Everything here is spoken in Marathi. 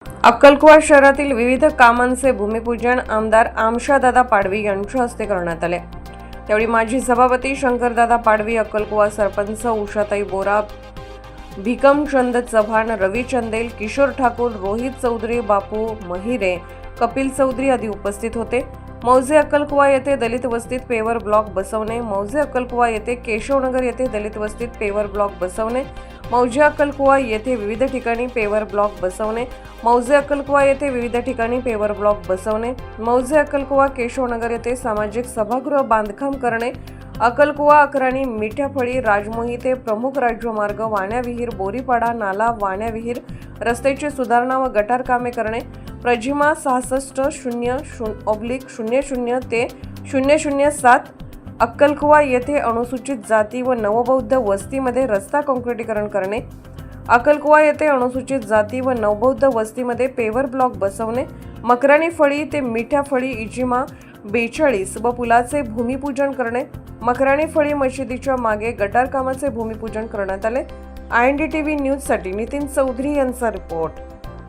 अक्कलकुवा शहरातील विविध कामांचे भूमिपूजन आमदार आमशादादा पाडवी यांच्या हस्ते करण्यात आले। त्यावेळी माजी सभापती शंकरदादा पाडवी, अक्कलकुवा सरपंच उषाताई बोरा, भिकमचंद चव्हाण, रवी चंदेल, किशोर ठाकूर, रोहित चौधरी, बापू महिरे, कपिल चौधरी आदी उपस्थित होते। मौजे अक्कलकुवा येथे दलित वस्तीत पेवर ब्लॉक बसवणे, मौजे अक्कलकुवा येथे केशवनगर येथे दलित वस्तीत पेवर ब्लॉक बसवणे, मौजे अक्कलकुवा येथे विविध ठिकाणी पेवर ब्लॉक बसवणे, मौजे अक्कलकुवा येथे विविध ठिकाणी पेवर ब्लॉक बसवणे, मौजे अक्कलकुवा केशवनगर येथे सामाजिक सभागृह बांधकाम करणे, अक्कलकुवा अकराणी, मिठ्याफळी, राजमोही ते प्रमुख राज्यमार्ग, वाण्याविहीर, बोरीपाडा, नाला, वाण्याविहीर रस्त्याची सुधारणा व गटार कामे करणे, प्रजिमा 6600/00 ते 007 अक्कलकुवा येथे अनुसूचित जाती व नवबौद्ध वस्तीमध्ये रस्ता काँक्रिटीकरण करणे, अक्कलकुवा येथे अनुसूचित जाती व नवबौद्ध वस्तीमध्ये पेवर ब्लॉक बसवणे, मकराणी फळी ते मिठ्या फळी इजिमा 42 व पुलाचे भूमिपूजन करणे, मकराणी फळी मशिदीच्या मागे गटार कामाचे भूमिपूजन करण्यात आले। INDTV न्यूजसाठी नितीन चौधरी यांचा रिपोर्ट।